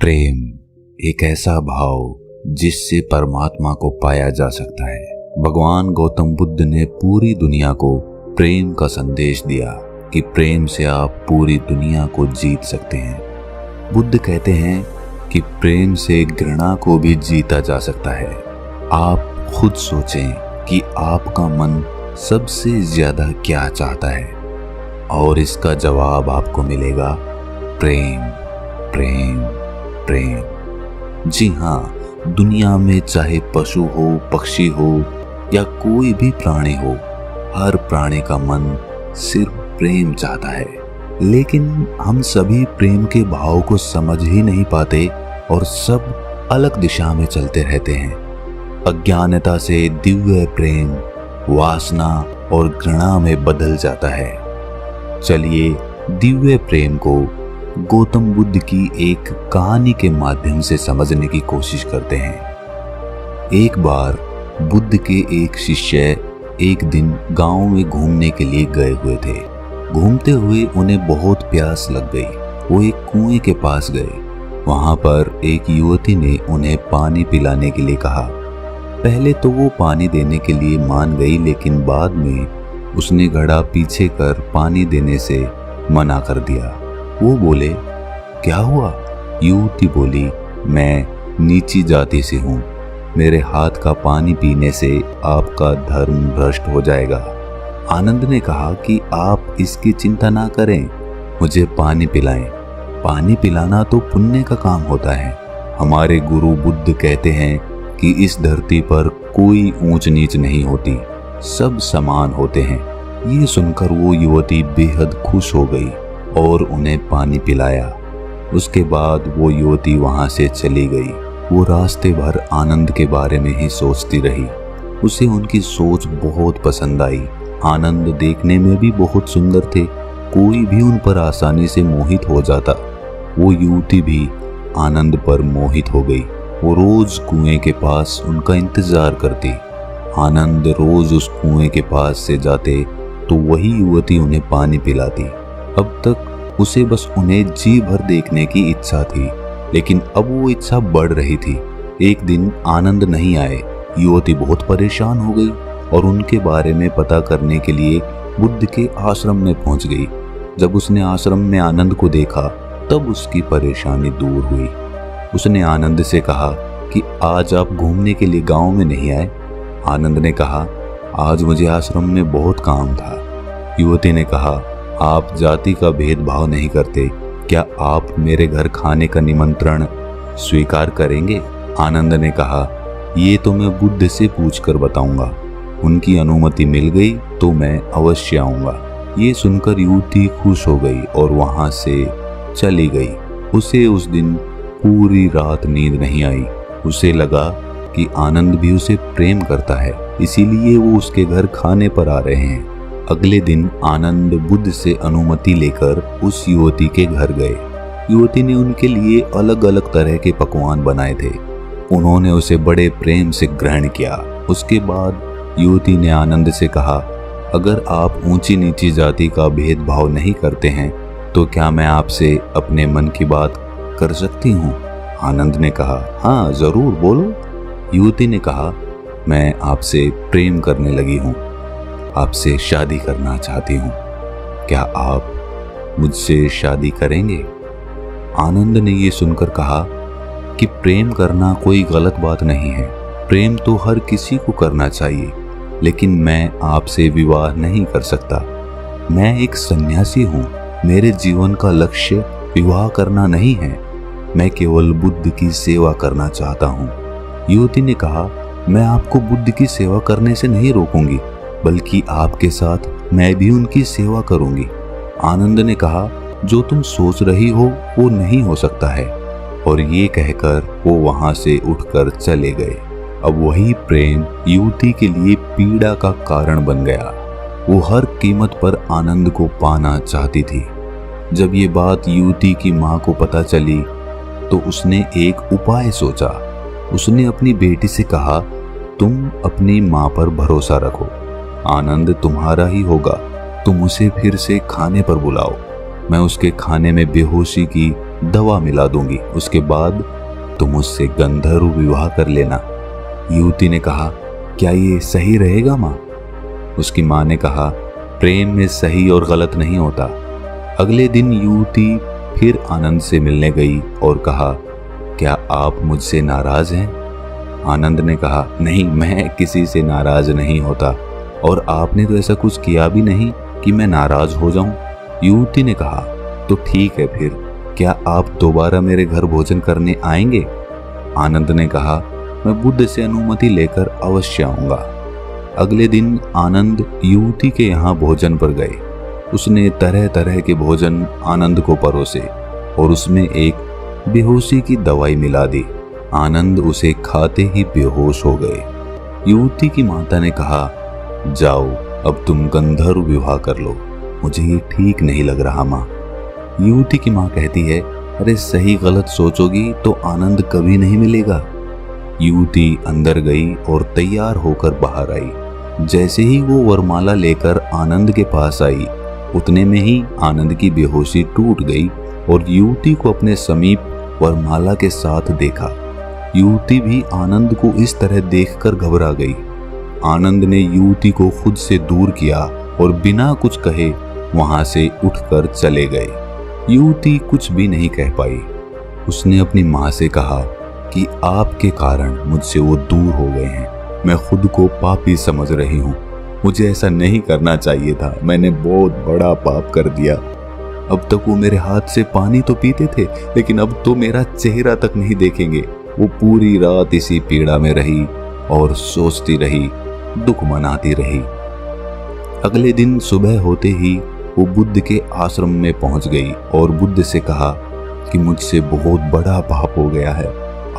प्रेम एक ऐसा भाव जिससे परमात्मा को पाया जा सकता है। भगवान गौतम बुद्ध ने पूरी दुनिया को प्रेम का संदेश दिया कि प्रेम से आप पूरी दुनिया को जीत सकते हैं। बुद्ध कहते हैं कि प्रेम से घृणा को भी जीता जा सकता है। आप खुद सोचें कि आपका मन सबसे ज्यादा क्या चाहता है और इसका जवाब आपको मिलेगा प्रेम, प्रेम, प्रेम। जी हाँ, दुनिया में चाहे पशु हो, पक्षी हो या कोई भी प्राणी हो, हर प्राणी का मन सिर्फ प्रेम चाहता है। लेकिन हम सभी प्रेम के भाव को समझ ही नहीं पाते और सब अलग दिशा में चलते रहते हैं। अज्ञानता से दिव्य प्रेम वासना और घृणा में बदल जाता है। चलिए दिव्य प्रेम को गौतम बुद्ध की एक कहानी के माध्यम से समझने की कोशिश करते हैं। एक बार बुद्ध के एक शिष्य एक दिन गांव में घूमने के लिए गए हुए थे। घूमते हुए उन्हें बहुत प्यास लग गई। वो एक कुएं के पास गए। वहां पर एक युवती ने उन्हें पानी पिलाने के लिए कहा। पहले तो वो पानी देने के लिए मान गई, लेकिन बाद में उसने घड़ा पीछे कर पानी देने से मना कर दिया। वो बोले, क्या हुआ? युवती बोली, मैं नीची जाति से हूँ। मेरे हाथ का पानी पीने से आपका धर्म भ्रष्ट हो जाएगा। आनंद ने कहा कि आप इसकी चिंता ना करें, मुझे पानी पिलाएं। पानी पिलाना तो पुण्य का काम होता है। हमारे गुरु बुद्ध कहते हैं कि इस धरती पर कोई ऊंच नीच नहीं होती, सब समान होते हैं। ये सुनकर वो युवती बेहद खुश हो गई और उन्हें पानी पिलाया। उसके बाद वो युवती वहां से चली गई। वो रास्ते भर आनंद के बारे में ही सोचती रही। उसे उनकी सोच बहुत पसंद आई। आनंद देखने में भी बहुत सुंदर थे। कोई भी उन पर आसानी से मोहित हो जाता। वो युवती भी आनंद पर मोहित हो गई। वो रोज कुएं के पास उनका इंतजार करती। आनंद रोज उस कुएं के पास से जाते तो वही युवती उन्हें पानी पिलाती। अब तक उसे बस उन्हें जी भर देखने की इच्छा थी, लेकिन अब वो इच्छा बढ़ रही थी। एक दिन आनंद नहीं आए। युवती बहुत परेशान हो गई और उनके बारे में पता करने के लिए बुद्ध के आश्रम में पहुंच गई। जब उसने आश्रम में आनंद को देखा तब उसकी परेशानी दूर हुई। उसने आनंद से कहा कि आज आप घूमने के लिए गांव में नहीं आए। आनंद ने कहा, आज मुझे आश्रम में बहुत काम था। युवती ने कहा, आप जाति का भेदभाव नहीं करते, क्या आप मेरे घर खाने का निमंत्रण स्वीकार करेंगे? आनंद ने कहा, ये तो मैं बुद्ध से पूछकर बताऊंगा। उनकी अनुमति मिल गई तो मैं अवश्य आऊंगा। ये सुनकर युवती खुश हो गई और वहां से चली गई। उसे उस दिन पूरी रात नींद नहीं आई। उसे लगा कि आनंद भी उसे प्रेम करता है, इसीलिए वो उसके घर खाने पर आ रहे हैं। अगले दिन आनंद बुद्ध से अनुमति लेकर उस युवती के घर गए। युवती ने उनके लिए अलग अलग तरह के पकवान बनाए थे। उन्होंने उसे बड़े प्रेम से ग्रहण किया। उसके बाद युवती ने आनंद से कहा, अगर आप ऊंची नीची जाति का भेदभाव नहीं करते हैं तो क्या मैं आपसे अपने मन की बात कर सकती हूँ? आनंद ने कहा, हाँ जरूर बोलो। युवती ने कहा, मैं आपसे प्रेम करने लगी हूँ, आपसे शादी करना चाहती हूँ। क्या आप मुझसे शादी करेंगे? आनंद ने ये सुनकर कहा कि प्रेम करना कोई गलत बात नहीं है। प्रेम तो हर किसी को करना चाहिए, लेकिन मैं आपसे विवाह नहीं कर सकता। मैं एक सन्यासी हूँ। मेरे जीवन का लक्ष्य विवाह करना नहीं है। मैं केवल बुद्ध की सेवा करना चाहता हूँ। युवती ने कहा, मैं आपको बुद्ध की सेवा करने से नहीं रोकूंगी, बल्कि आपके साथ मैं भी उनकी सेवा करूंगी। आनंद ने कहा, जो तुम सोच रही हो वो नहीं हो सकता है। और ये कहकर वो वहां से उठकर चले गए। अब वही प्रेम युवती के लिए पीड़ा का कारण बन गया। वो हर कीमत पर आनंद को पाना चाहती थी। जब ये बात युवती की माँ को पता चली तो उसने एक उपाय सोचा। उसने अपनी बेटी से कहा, तुम अपनी माँ पर भरोसा रखो, आनंद तुम्हारा ही होगा। तुम उसे फिर से खाने पर बुलाओ। मैं उसके खाने में बेहोशी की दवा मिला दूंगी, उसके बाद तुम उससे गंधर्व विवाह कर लेना। युवती ने कहा, क्या ये सही रहेगा माँ? उसकी माँ ने कहा, प्रेम में सही और गलत नहीं होता। अगले दिन युवती फिर आनंद से मिलने गई और कहा, क्या आप मुझसे नाराज हैं? आनंद ने कहा, नहीं, मैं किसी से नाराज नहीं होता और आपने तो ऐसा कुछ किया भी नहीं कि मैं नाराज हो जाऊं। युवती ने कहा, तो ठीक है, फिर क्या आप दोबारा मेरे घर भोजन करने आएंगे? आनंद ने कहा, मैं बुद्ध से अनुमति लेकर अवश्य आऊंगा। अगले दिन आनंद युवती के यहाँ भोजन पर गए। उसने तरह तरह के भोजन आनंद को परोसे और उसमें एक बेहोशी की दवाई मिला दी। आनंद उसे खाते ही बेहोश हो गए। युवती की माता ने कहा, जाओ अब तुम गंधर्व विवाह कर लो, मुझे ये ठीक नहीं लग रहा माँ। युवती की माँ कहती है, अरे सही गलत सोचोगी तो आनंद कभी नहीं मिलेगा। युवती अंदर गई और तैयार होकर बाहर आई। जैसे ही वो वरमाला लेकर आनंद के पास आई, उतने में ही आनंद की बेहोशी टूट गई और युवती को अपने समीप वरमाला के साथ देखा। युवती भी आनंद को इस तरह देखकर घबरा गई। आनंद ने युवती को खुद से दूर किया और बिना कुछ कहे वहां से उठकर चले गए। युवती कुछ भी नहीं कह पाई। उसने अपनी माँ से कहा कि आपके कारण मुझसे वो दूर हो गए हैं। मैं खुद को पापी समझ रही हूँ। मुझे ऐसा नहीं करना चाहिए था। मैंने बहुत बड़ा पाप कर दिया। अब तक वो मेरे हाथ से पानी तो पीते थे, लेकिन अब तो मेरा चेहरा तक नहीं देखेंगे। वो पूरी रात इसी पीड़ा में रही और सोचती रही, दुख मनाती रही। अगले दिन सुबह होते ही वो बुद्ध के आश्रम में पहुंच गई और बुद्ध से कहा कि मुझसे बहुत बड़ा पाप हो गया है,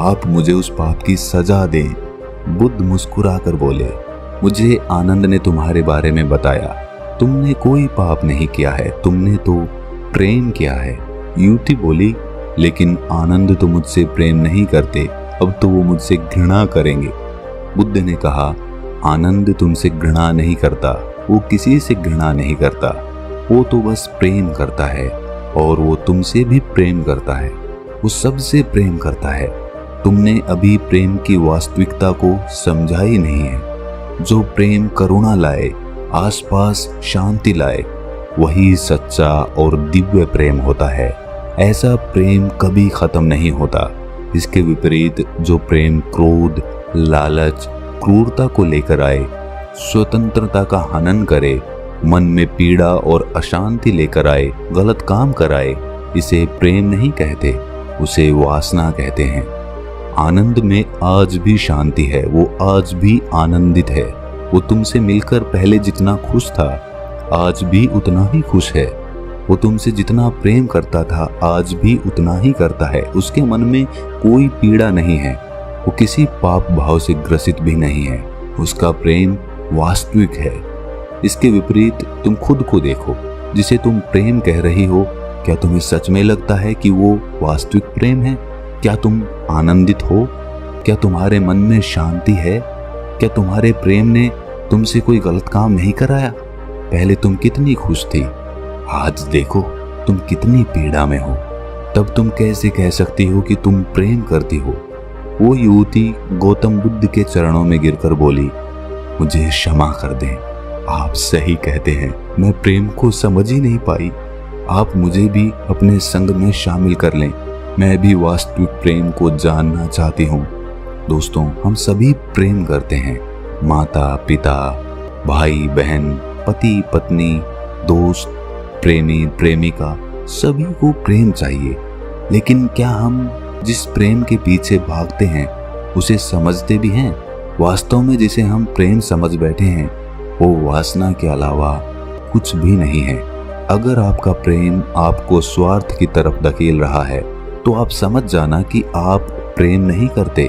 आप मुझे उस पाप की सजा दें। बुद्ध मुस्कुराकर बोले, मुझे आनंद ने तुम्हारे बारे में बताया, तुमने कोई पाप नहीं किया है, तुमने तो प्रेम किया है। युवती बोली, लेकिन आनंद तो मुझसे प्रेम नहीं करते, अब तो वो मुझसे घृणा करेंगे। बुद्ध ने कहा, आनंद तुमसे घृणा नहीं करता, वो किसी से घृणा नहीं करता, वो तो बस प्रेम करता है और वो तुमसे भी प्रेम करता है, वो सबसे प्रेम करता है। तुमने अभी प्रेम की वास्तविकता को समझा ही नहीं है। जो प्रेम करुणा लाए, आसपास शांति लाए, वही सच्चा और दिव्य प्रेम होता है। ऐसा प्रेम कभी खत्म नहीं होता। इसके विपरीत जो प्रेम क्रोध, लालच, क्रूरता को लेकर आए, स्वतंत्रता का हनन करे, मन में पीड़ा और अशांति लेकर आए, गलत काम कराए, इसे प्रेम नहीं कहते, उसे वासना कहते हैं। आनंद में आज भी शांति है, वो आज भी आनंदित है। वो तुमसे मिलकर पहले जितना खुश था, आज भी उतना ही खुश है। वो तुमसे जितना प्रेम करता था, आज भी उतना ही करता है। उसके मन में कोई पीड़ा नहीं है, वो किसी पाप भाव से ग्रसित भी नहीं है। उसका प्रेम वास्तविक है। इसके विपरीत तुम खुद को देखो, जिसे तुम प्रेम कह रही हो, क्या तुम्हें सच में लगता है कि वो वास्तविक प्रेम है? क्या तुम आनंदित हो? क्या तुम्हारे मन में शांति है? क्या तुम्हारे प्रेम ने तुमसे कोई गलत काम नहीं कराया? पहले तुम कितनी खुश थी, आज देखो तुम कितनी पीड़ा में हो। तब तुम कैसे कह सकती हो कि तुम प्रेम करती हो? वो युवती गौतम बुद्ध के चरणों में गिरकर बोली, मुझे क्षमा कर दें, आप सही कहते हैं, मैं प्रेम को समझ ही नहीं पाई। आप मुझे भी अपने संग में शामिल कर लें, मैं भी वास्तविक प्रेम को जानना चाहती हूँ। दोस्तों, हम सभी प्रेम करते हैं। माता पिता, भाई बहन, पति पत्नी, दोस्त, प्रेमी प्रेमिका, सभी को प्रेम चाहिए। लेकिन क्या हम जिस प्रेम के पीछे भागते हैं उसे समझते भी हैं? वास्तव में जिसे हम प्रेम समझ बैठे हैं वो वासना के अलावा कुछ भी नहीं है। अगर आपका प्रेम आपको स्वार्थ की तरफ धकेल रहा है तो आप समझ जाना कि आप प्रेम नहीं करते।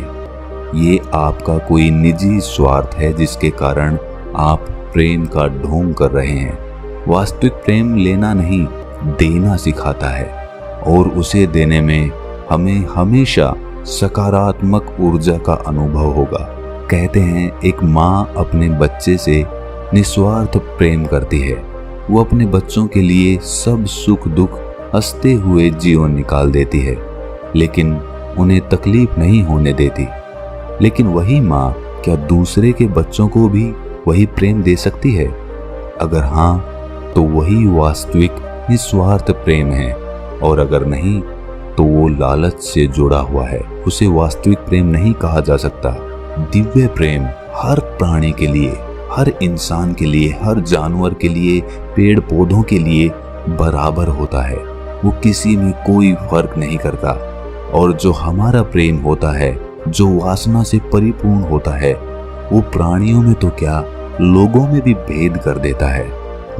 ये आपका कोई निजी स्वार्थ है जिसके कारण आप प्रेम का ढोंग कर रहे हैं। वास्तविक प्रेम लेना नहीं, देना सिखाता है और उसे देने में हमें हमेशा सकारात्मक ऊर्जा का अनुभव होगा। कहते हैं एक माँ अपने बच्चे से निस्वार्थ प्रेम करती है। वो अपने बच्चों के लिए सब सुख दुख हंसते हुए जीवन निकाल देती है, लेकिन उन्हें तकलीफ नहीं होने देती। लेकिन वही माँ क्या दूसरे के बच्चों को भी वही प्रेम दे सकती है? अगर हाँ, तो वही वास्तविक निस्वार्थ प्रेम है, और अगर नहीं तो वो लालच से जुड़ा हुआ है। उसे वास्तविक प्रेम नहीं कहा जा सकता। दिव्य प्रेम हर प्राणी के लिए, हर इंसान के लिए, हर जानवर के लिए, पेड़ पौधों के लिए बराबर होता है। वो किसी में कोई फर्क नहीं करता। और जो हमारा प्रेम होता है, जो वासना से परिपूर्ण होता है, वो प्राणियों में तो क्या, लोगों में भी भेद कर देता है।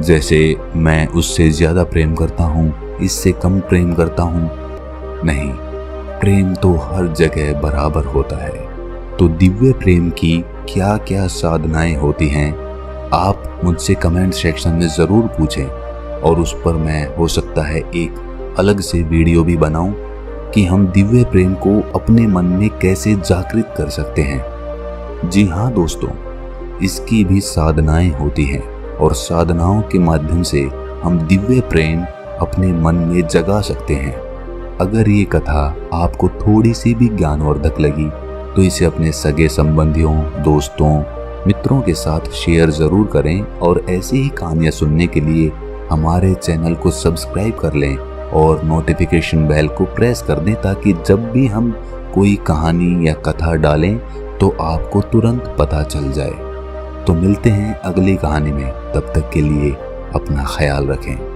जैसे मैं उससे ज्यादा प्रेम करता हूँ, इससे कम प्रेम करता हूँ, नहीं, प्रेम तो हर जगह बराबर होता है। तो दिव्य प्रेम की क्या क्या साधनाएं होती हैं, आप मुझसे कमेंट सेक्शन में जरूर पूछें, और उस पर मैं हो सकता है एक अलग से वीडियो भी बनाऊं कि हम दिव्य प्रेम को अपने मन में कैसे जागृत कर सकते हैं। जी हाँ दोस्तों, इसकी भी साधनाएं होती हैं, और साधनाओं के माध्यम से हम दिव्य प्रेम अपने मन में जगा सकते हैं। अगर ये कथा आपको थोड़ी सी भी ज्ञानवर्धक लगी तो इसे अपने सगे संबंधियों, दोस्तों, मित्रों के साथ शेयर जरूर करें, और ऐसी ही कहानियां सुनने के लिए हमारे चैनल को सब्सक्राइब कर लें और नोटिफिकेशन बेल को प्रेस कर दें, ताकि जब भी हम कोई कहानी या कथा डालें तो आपको तुरंत पता चल जाए। तो मिलते हैं अगली कहानी में, तब तक के लिए अपना ख्याल रखें।